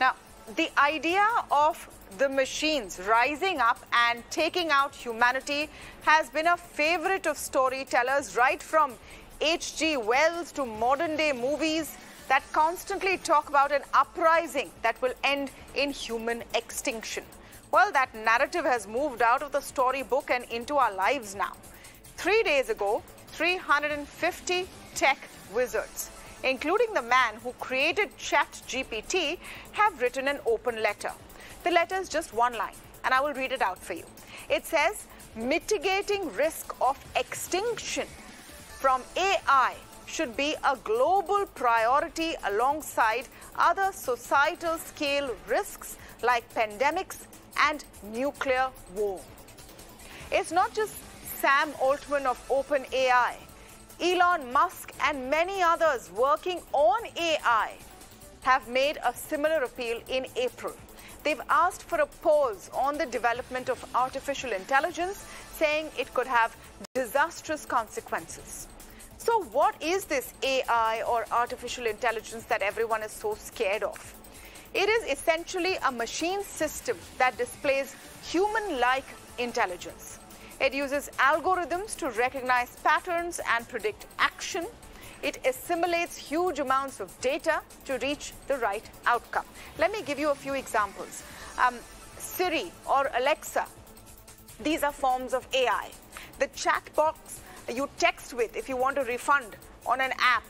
Now, the idea of the machines rising up and taking out humanity has been a favorite of storytellers right from H.G. Wells to modern-day movies that constantly talk about an uprising that will end in human extinction. Well, that narrative has moved out of the storybook and into our lives now. 3 days ago, 350 tech wizards, including the man who created ChatGPT, have written an open letter. The letter is just one line, and I will read it out for you. It says, mitigating risk of extinction from AI should be a global priority alongside other societal scale risks like pandemics and nuclear war. It's not just Sam Altman of OpenAI. Elon Musk and many others working on AI have made a similar appeal in April. They've asked for a pause on the development of artificial intelligence, saying it could have disastrous consequences. So what is this AI or artificial intelligence that everyone is so scared of? It is essentially a machine system that displays human-like intelligence. It uses algorithms to recognize patterns and predict action. It assimilates huge amounts of data to reach the right outcome. Let me give you a few examples. Siri or Alexa, these are forms of AI. The chat box you text with if you want a refund on an app,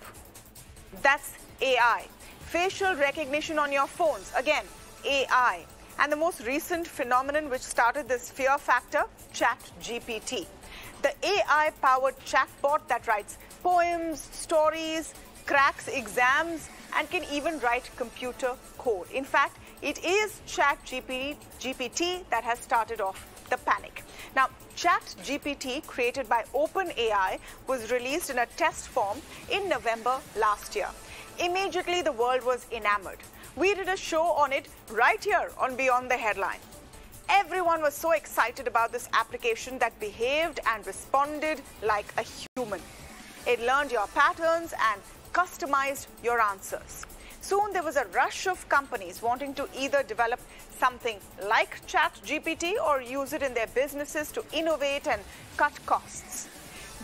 that's AI. Facial recognition on your phones, again, AI. And the most recent phenomenon which started this fear factor, ChatGPT. The AI-powered chatbot that writes poems, stories, cracks exams, and can even write computer code. In fact, it is ChatGPT that has started off the panic. Now, ChatGPT, created by OpenAI, was released in a test form in November last year. Immediately, the world was enamored. We did a show on it right here on Beyond the Headline. Everyone was so excited about this application that behaved and responded like a human. It learned your patterns and customized your answers. Soon, there was a rush of companies wanting to either develop something like ChatGPT or use it in their businesses to innovate and cut costs.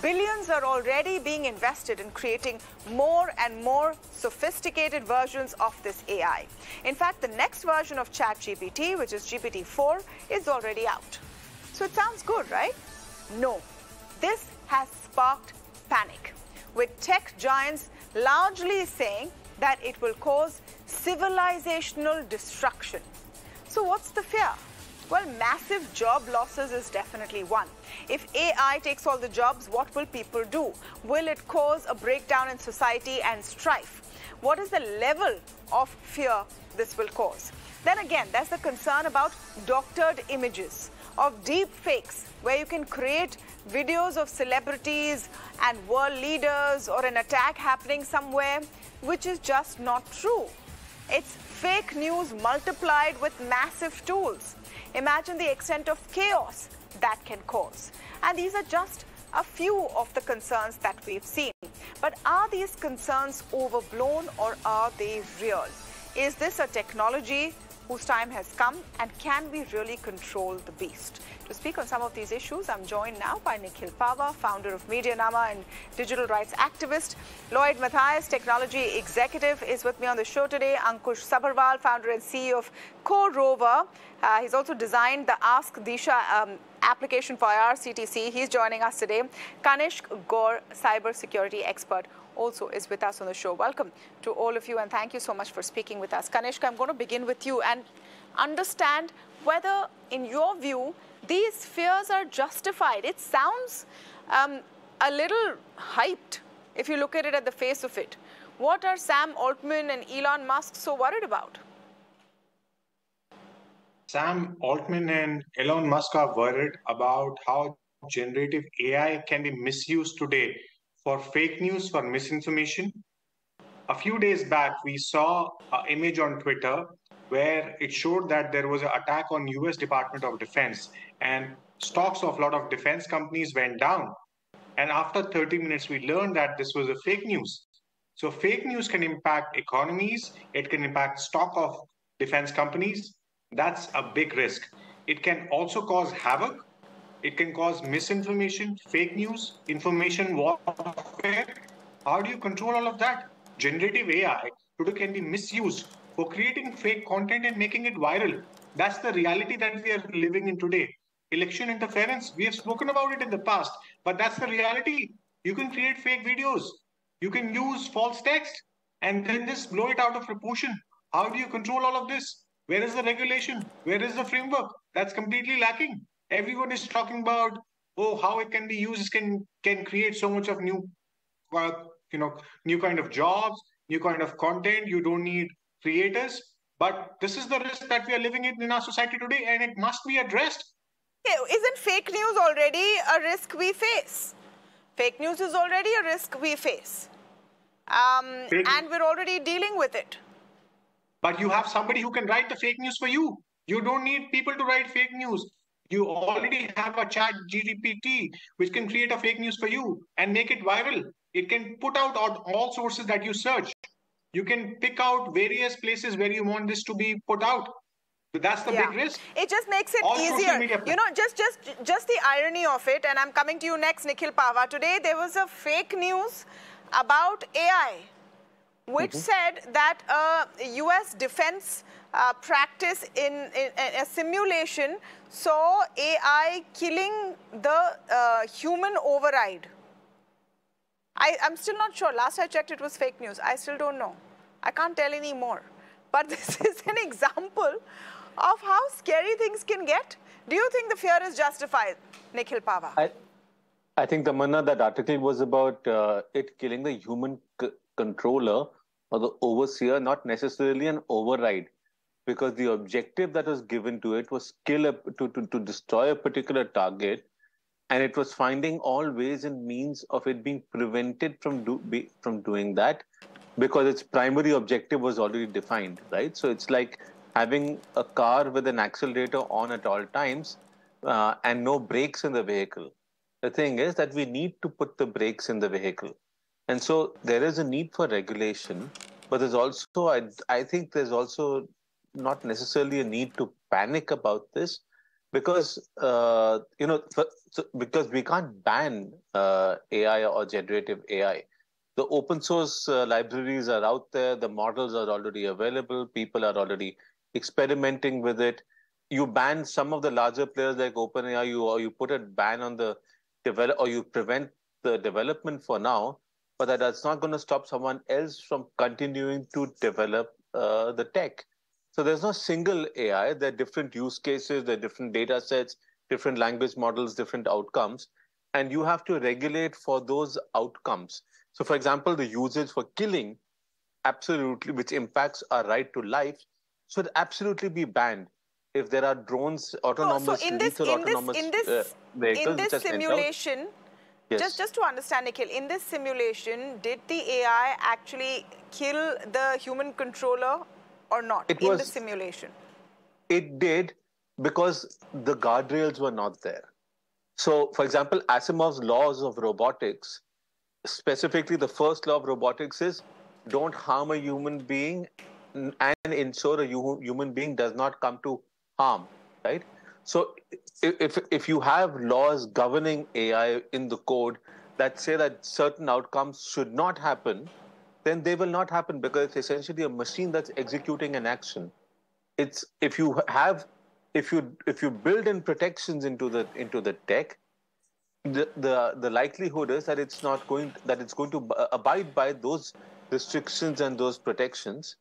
Billions are already being invested in creating more and more sophisticated versions of this AI. In fact, the next version of ChatGPT, which is GPT-4, is already out. So it sounds good, right? No. This has sparked panic, with tech giants largely saying that it will cause civilizational destruction. So what's the fear? Well, massive job losses is definitely one. If AI takes all the jobs, what will people do? Will it cause a breakdown in society and strife? What is the level of fear this will cause? Then again, there's the concern about doctored images, of deep fakes, where you can create videos of celebrities and world leaders or an attack happening somewhere, which is just not true. It's fake news multiplied with massive tools. Imagine the extent of chaos that can cause. And these are just a few of the concerns that we've seen. But are these concerns overblown or are they real? Is this a technology whose time has come, and can we really control the beast? To speak on some of these issues, I'm joined now by Nikhil Pava, founder of Medianama and digital rights activist. Lloyd Matthias, technology executive, is with me on the show today. Ankush Sabharwal, founder and CEO of CoRover. He's also designed the Ask Disha application for IRCTC. He's joining us today. Kanishk Gaur, cybersecurity expert, also is with us on the show. Welcome to all of you, and thank you so much for speaking with us. Kanishk, I'm going to begin with you and understand whether, in your view, these fears are justified. It sounds a little hyped if you look at it at the face of it. What are Sam Altman and Elon Musk so worried about? Sam Altman and Elon Musk are worried about how generative AI can be misused today for fake news, for misinformation. A few days back, we saw an image on Twitter where it showed that there was an attack on US Department of Defense and stocks of a lot of defense companies went down. And after 30 minutes, we learned that this was a fake news. So fake news can impact economies. It can impact stock of defense companies, that's a big risk. It can also cause havoc. It can cause misinformation, fake news, information warfare. How do you control all of that? Generative AI today can be misused for creating fake content and making it viral. That's the reality that we are living in today. Election interference, we have spoken about it in the past, but that's the reality. You can create fake videos, you can use false text, and then just blow it out of proportion. How do you control all of this? Where is the regulation? Where is the framework? That's completely lacking. Everyone is talking about, oh, how it can be used can create so much of new uh, new kind of jobs, new kind of content. You don't need creators, but this is the risk that we are living in our society today, and it must be addressed. Isn't fake news already a risk we face? Fake news is already a risk we face. And we're already dealing with it. But you have somebody who can write the fake news for you. You don't need people to write fake news. You already have a ChatGPT which can create a fake news for you and make it viral. It can put out all sources that you search. You can pick out various places where you want this to be put out. So that's the big risk. It just makes it easier. You know, just the irony of it, and I'm coming to you next, Nikhil Pahwa. Today there was a fake news about AI, which said that a US defense practice in a simulation saw AI killing the human override. I'm still not sure. Last I checked, it was fake news. I still don't know. I can't tell any more. But this is an example of how scary things can get. Do you think the fear is justified, Nikhil Pahwa? I think, Tamanna, that article was about it killing the human controller or the overseer, not necessarily an override, because the objective that was given to it was to destroy a particular target, and it was finding all ways and means of it being prevented from doing that, because its primary objective was already defined, right? So it's like having a car with an accelerator on at all times and no brakes in the vehicle. The thing is that we need to put the brakes in the vehicle. And so there is a need for regulation, but there's also, I think there's also not necessarily a need to panic about this, because, because we can't ban AI or generative AI. The open source libraries are out there, the models are already available, people are already experimenting with it. You ban some of the larger players like OpenAI, or you put a ban on the or you prevent the development for now, but that's not going to stop someone else from continuing to develop the tech. So there's no single AI. There are different use cases, there are different data sets, different language models, different outcomes, and you have to regulate for those outcomes. So for example, the usage for killing, absolutely, which impacts our right to life, should absolutely be banned. If there are drones, autonomous vehicles, in this simulation, just to understand, Nikhil, in this simulation, did the AI actually kill the human controller or not in the simulation? It did, because the guardrails were not there. So, for example, Asimov's laws of robotics, specifically the first law of robotics is don't harm a human being and ensure a human being does not come to harm, right? So if you have laws governing AI in the code that say that certain outcomes should not happen, then they will not happen, because it's essentially a machine that's executing an action. It's if you build in protections into the tech, the likelihood is that it's going to abide by those restrictions and those protections.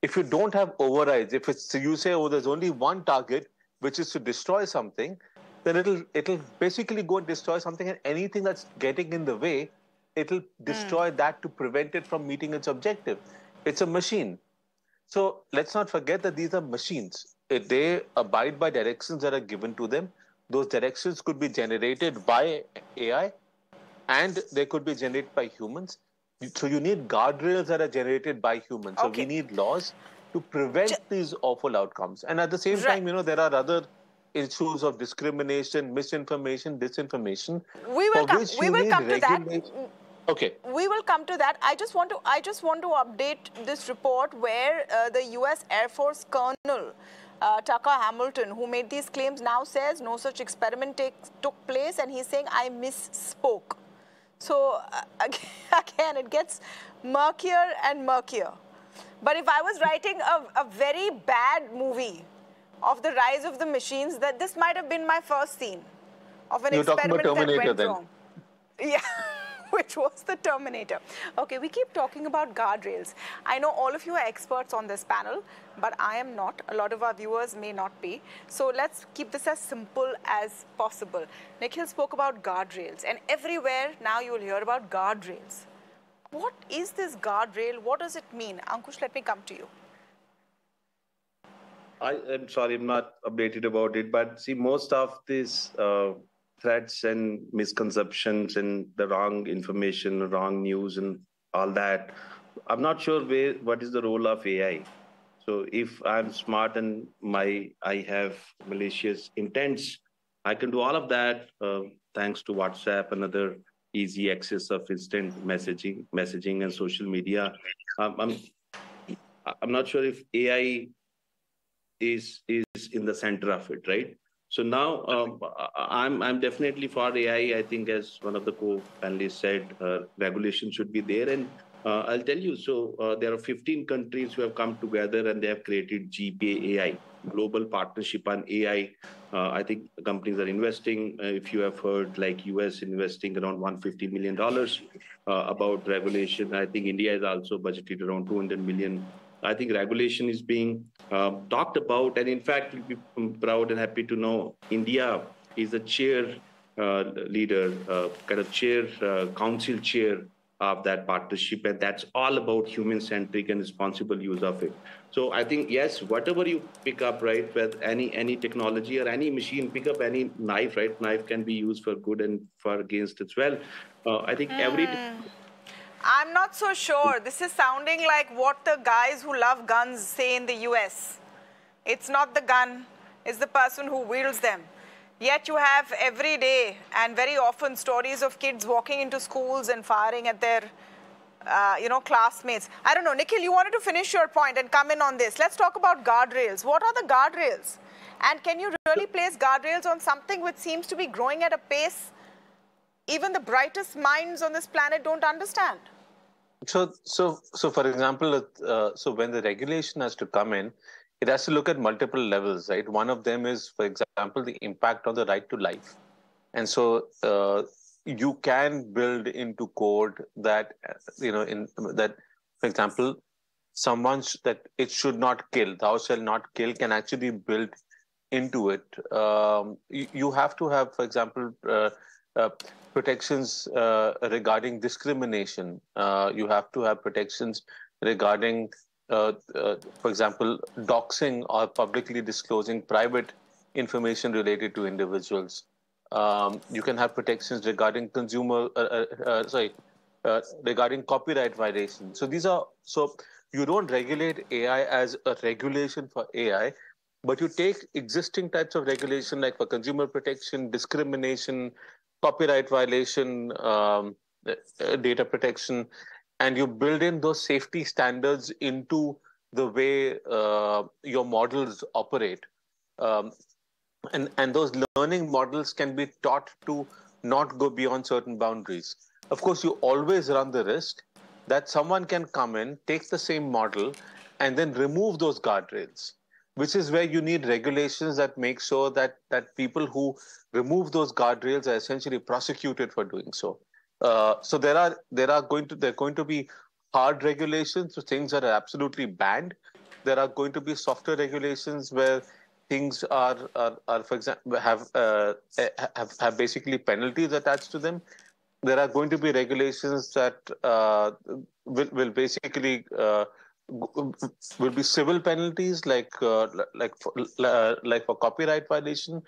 If you don't have overrides, if you say, oh, there's only one target, which is to destroy something, then it'll basically go and destroy something, and anything that's getting in the way, it'll destroy that to prevent it from meeting its objective. It's a machine. So let's not forget that these are machines. They abide by directions that are given to them. Those directions could be generated by AI, and they could be generated by humans. So you need guardrails that are generated by humans. So we need laws to prevent these awful outcomes. And at the same time, there are other issues of discrimination, misinformation, disinformation. We will come to that. Okay. We will come to that. I just want to update this report where the U.S. Air Force Colonel Tucker Hamilton, who made these claims, now says no such experiment took place, and he's saying I misspoke. So again, it gets murkier and murkier. But if I was writing a very bad movie of the rise of the machines, that this might have been my first scene of an You're talking about experiment that Terminator went then. wrong. Yeah, which was the Terminator. Okay, we keep talking about guardrails. I know all of you are experts on this panel, but I am not. A lot of our viewers may not be. So let's keep this as simple as possible. Nikhil spoke about guardrails, and everywhere now you will hear about guardrails. What is this guardrail? What does it mean? Ankush, let me come to you. I'm sorry, I'm not updated about it, but see, most of these threats and misconceptions and the wrong information, wrong news, and all that, I'm not sure what is the role of AI. So if I'm smart and I have malicious intents, I can do all of that thanks to WhatsApp and other easy access of instant messaging and social media. Um, I'm I'm not sure if AI is in the center of it, right? So now I'm definitely for AI. I think, as one of the co-panelists said, regulation should be there, and I'll tell you. So there are 15 countries who have come together and they have created GPA Global Partnership on AI. I think companies are investing. If you have heard, like US investing around $150 million about regulation. I think India is also budgeted around 200 million. I think regulation is being talked about, and in fact, I'm proud and happy to know India is a chair leader, kind of chair, council chair of that partnership, and that's all about human-centric and responsible use of it. So I think, yes, whatever you pick up, right, with any technology or any machine, pick up any knife, right? Knife can be used for good and for against as well. I think every I'm not so sure. This is sounding like what the guys who love guns say in the US. It's not the gun, it's the person who wields them. Yet you have every day and very often stories of kids walking into schools and firing at their classmates. I don't know, Nikhil, you wanted to finish your point and come in on this. Let's talk about guardrails. What are the guardrails? And can you really place guardrails on something which seems to be growing at a pace even the brightest minds on this planet don't understand? So for example, so when the regulation has to come in, it has to look at multiple levels, right? One of them is, for example, the impact on the right to life. And so you can build into code that, that, for example, that it should not kill, thou shalt not kill, can actually build into it. You have to have, for example, protections regarding discrimination. You have to have protections regarding, for example, doxing or publicly disclosing private information related to individuals. You can have protections regarding regarding copyright violations. So you don't regulate AI as a regulation for AI, but you take existing types of regulation like for consumer protection, discrimination, copyright violation, data protection, and you build in those safety standards into the way your models operate. And those learning models can be taught to not go beyond certain boundaries. Of course, you always run the risk that someone can come in, take the same model, and then remove those guardrails, which is where you need regulations that make sure that people who remove those guardrails are essentially prosecuted for doing so. So there are going to be hard regulations, so things that are absolutely banned. There are going to be softer regulations where things are for example, have basically penalties attached to them. There are going to be regulations that will basically will be civil penalties, like for copyright violation.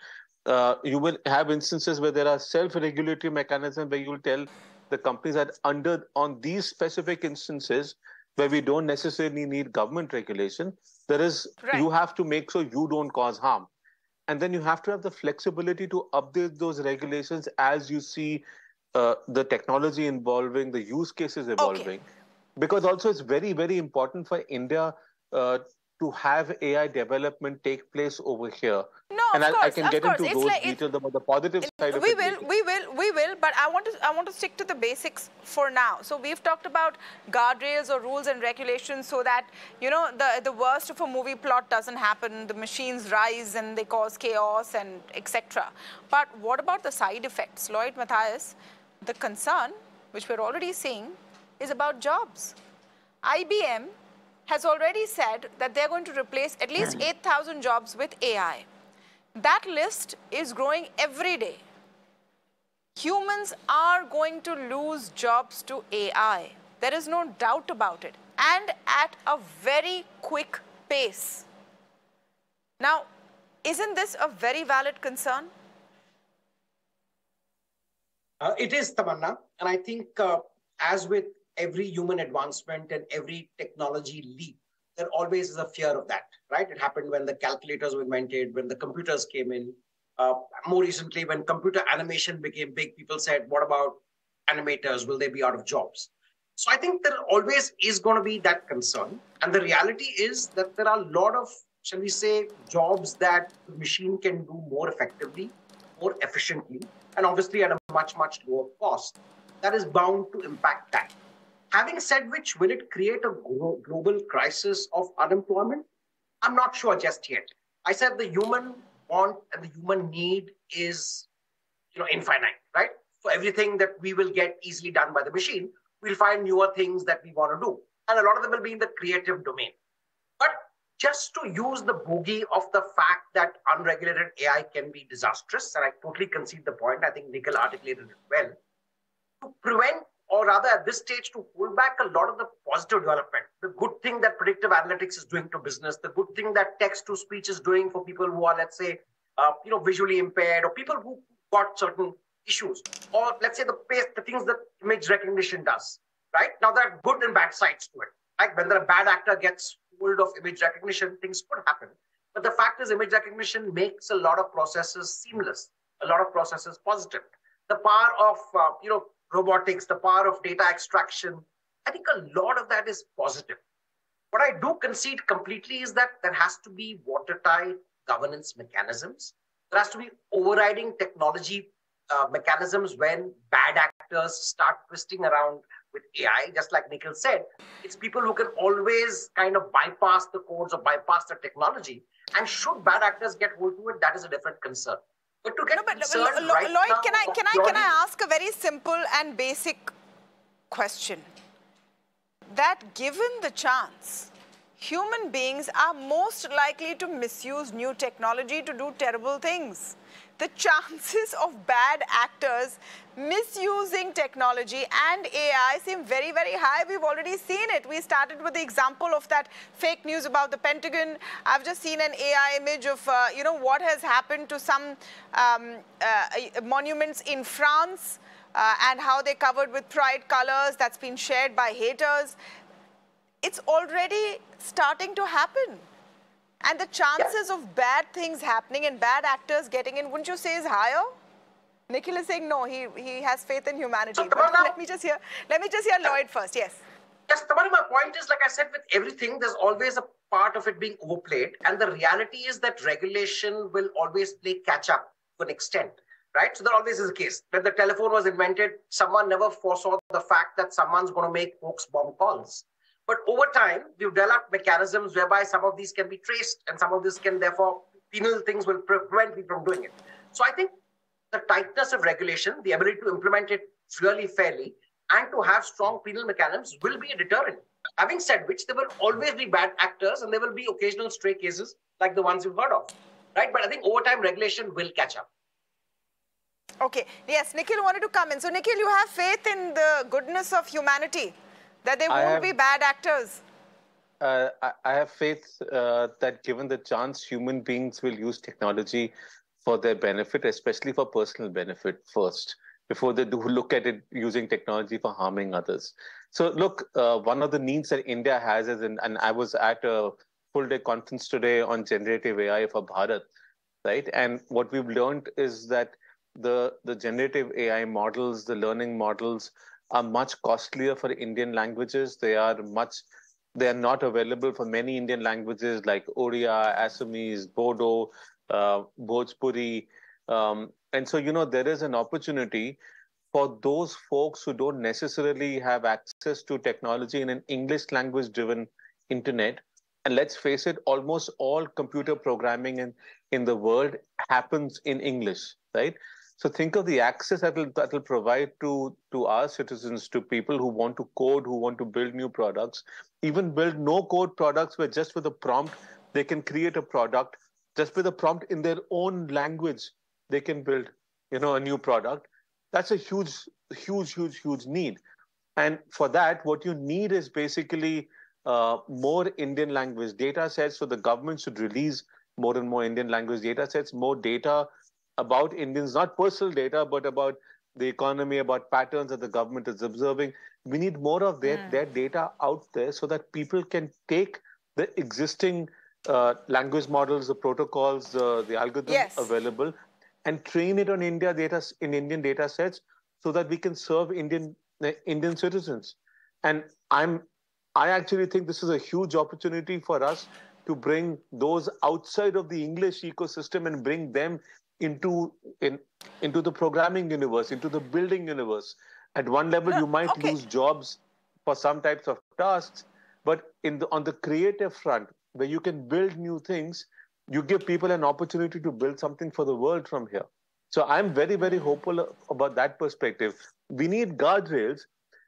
You will have instances where there are self-regulatory mechanisms where you will tell the companies that on these specific instances where we don't necessarily need government regulation, you have to make sure you don't cause harm. And then you have to have the flexibility to update those regulations as you see the technology involving, the use cases Okay. evolving, because also it's very, very important for India to have AI development take place over here. No, And of I course, can of get course. into It's those like details about the positive side of we it will, later. we will. But I want to stick to the basics for now. So we've talked about guardrails or rules and regulations, so that the worst of a movie plot doesn't happen. The machines rise and they cause chaos and etc. But what about the side effects, Lloyd, Matthias? The concern, which we're already seeing, is about jobs. IBM has already said that they're going to replace at least 8,000 jobs with AI. That list is growing every day. Humans are going to lose jobs to AI. There is no doubt about it. And at a very quick pace. Now, isn't this a very valid concern? It is, Tamanna. And I think as with every human advancement and every technology leap, there always is a fear of that, right? It happened when the calculators were invented, when the computers came in. More recently, when computer animation became big, people said, what about animators? Will they be out of jobs? So I think there always is going to be that concern. And the reality is that there are a lot of, shall we say, jobs that the machine can do more effectively, more efficiently, and obviously at a much, much lower cost. That is bound to impact that. Having said which, will it create a global crisis of unemployment? I'm not sure just yet. I said the human want and the human need is infinite, right? For everything that we will get easily done by the machine, we'll find newer things that we want to do. And a lot of them will be in the creative domain. But just to use the bogey of the fact that unregulated AI can be disastrous, and I totally concede the point, I think Nikhil articulated it well, to prevent, or rather at this stage, to hold back a lot of the positive development, the good thing that predictive analytics is doing to business, the good thing that text-to-speech is doing for people who are, let's say, visually impaired, or people who got certain issues, or let's say the things that image recognition does, right? Now there are good and bad sides to it. Like when a bad actor gets hold of image recognition, things could happen. But the fact is image recognition makes a lot of processes seamless, a lot of processes positive. The power of, robotics, the power of data extraction, I think a lot of that is positive. What I do concede completely is that there has to be watertight governance mechanisms. There has to be overriding technology mechanisms when bad actors start twisting around with AI. Just like Nikhil said, it's people who can always kind of bypass the codes or bypass the technology. And should bad actors get hold to it, that is a different concern. But to get concerned right Lloyd, now, can I ask a very simple and basic question? That given the chance, human beings are most likely to misuse new technology to do terrible things. The chances of bad actors misusing technology and AI seem very, very high. We've already seen it. We started with the example of that fake news about the Pentagon. I've just seen an AI image of, what has happened to some monuments in France and how they're covered with pride colors that's been shared by haters. It's already starting to happen. And the chances of bad things happening and bad actors getting in, wouldn't you say, is higher? Nikhil is saying no, he has faith in humanity. So, but let me just hear Lloyd first. Yes. Yes, Tamanna, my point is, like I said, with everything, there's always a part of it being overplayed. And the reality is that regulation will always play catch up to an extent, right? So there always is a case. When the telephone was invented, someone never foresaw the fact that someone's going to make hoax bomb calls. But over time, we've developed mechanisms whereby some of these can be traced and some of this can therefore, penal things will prevent me from doing it. So I think the tightness of regulation, the ability to implement it really fairly, and to have strong penal mechanisms will be a deterrent. Having said which, there will always be bad actors and there will be occasional stray cases like the ones you've heard of, right? But I think over time, regulation will catch up. Okay. Yes, Nikhil wanted to come in. So Nikhil, you have faith in the goodness of humanity, that there won't be bad actors? I have faith that given the chance, human beings will use technology for their benefit, especially for personal benefit first, before they do look at it using technology for harming others. So look, one of the needs that India has is, and I was at a full-day conference today on generative AI for Bharat, right? And what we've learned is that the generative AI models, the learning models are much costlier for Indian languages. They are not available for many Indian languages like Odia, Assamese, Bodo, Bhojpuri. And so, there is an opportunity for those folks who don't necessarily have access to technology in an English language driven internet. And let's face it, almost all computer programming in the world happens in English, right? So think of the access that will provide to our citizens, to people who want to code, who want to build new products, even build no-code products where just with a prompt, they can create a product. Just with a prompt in their own language, they can build, a new product. That's a huge, huge, huge, huge need. And for that, what you need is basically more Indian language data sets. So the government should release more and more Indian language data sets, more data about Indians, not personal data, but about the economy, about patterns that the government is observing. We need more of their data out there so that people can take the existing language models, the protocols, the algorithms available, and train it on Indian data sets so that we can serve Indian citizens. And I actually think this is a huge opportunity for us to bring those outside of the English ecosystem and bring them into the programming universe, into the building universe. At one level, you might lose jobs for some types of tasks, but on the creative front, where you can build new things, you give people an opportunity to build something for the world from here. So I'm very, very hopeful about that perspective. We need guardrails,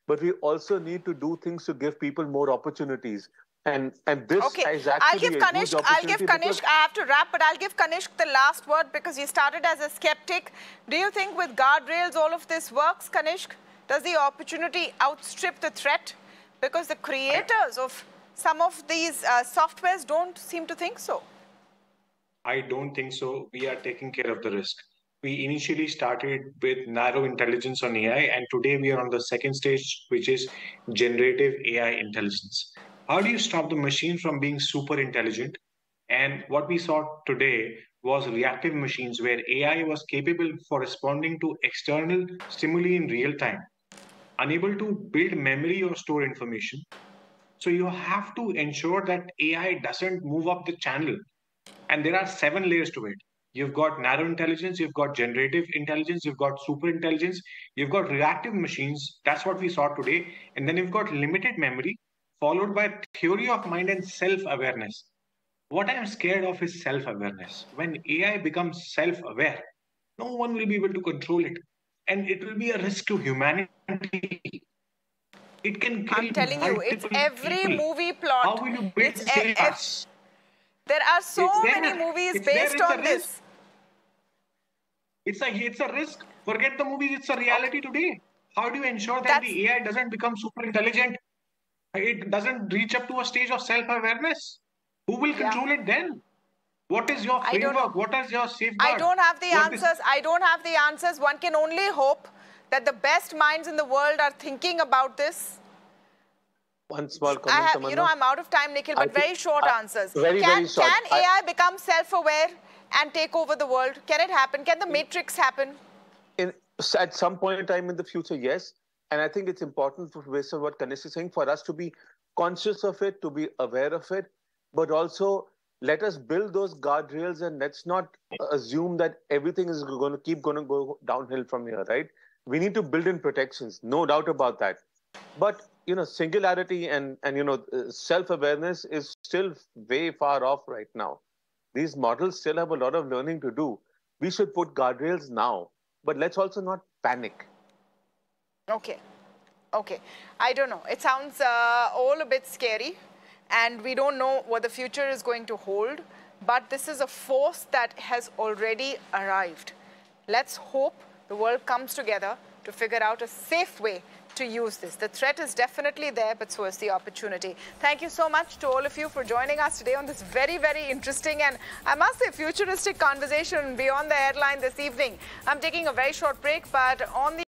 but we also need to do things to give people more opportunities. And this is actually I'll give Kanishk, I have to wrap, but I'll give Kanishk the last word because he started as a skeptic. Do you think with guardrails all of this works, Kanishk? Does the opportunity outstrip the threat? Because the creators of some of these softwares don't seem to think so. I don't think so. We are taking care of the risk. We initially started with narrow intelligence on AI, and today we are on the second stage, which is generative AI intelligence. How do you stop the machine from being super intelligent? And what we saw today was reactive machines where AI was capable for responding to external stimuli in real time, unable to build memory or store information. So you have to ensure that AI doesn't move up the channel. And there are 7 layers to it. You've got narrow intelligence, you've got generative intelligence, you've got super intelligence, you've got reactive machines. That's what we saw today. And then you've got limited memory, followed by theory of mind and self-awareness. What I'm scared of is self-awareness. When AI becomes self-aware, no one will be able to control it. And it will be a risk to humanity. It can kill I'm telling you, it's every people. movie plot. How will you build safeguards? There are so many movies based on this. It's a risk. Forget the movies, it's a reality today. How do you ensure that the AI doesn't become super intelligent? It doesn't reach up to a stage of self-awareness. Who will control it then? What is your framework? What is your safeguard? I don't have the answers. I don't have the answers. One can only hope that the best minds in the world are thinking about this. One small comment, I'm out of time, Nikhil, but very short answers. Very short. Can AI become self-aware and take over the world? Can it happen? Can the Matrix happen? At some point in time in the future, yes. And I think it's important, based on what Kanishk is saying, for us to be conscious of it, to be aware of it, but also let us build those guardrails and let's not assume that everything is going to go downhill from here, right? We need to build in protections, no doubt about that. But, singularity and self-awareness is still way far off right now. These models still have a lot of learning to do. We should put guardrails now, but let's also not panic. Okay. I don't know. It sounds all a bit scary, and we don't know what the future is going to hold, but this is a force that has already arrived. Let's hope the world comes together to figure out a safe way to use this. The threat is definitely there, but so is the opportunity. Thank you so much to all of you for joining us today on this very, very interesting and, I must say, futuristic conversation beyond the headline this evening. I'm taking a very short break, but on the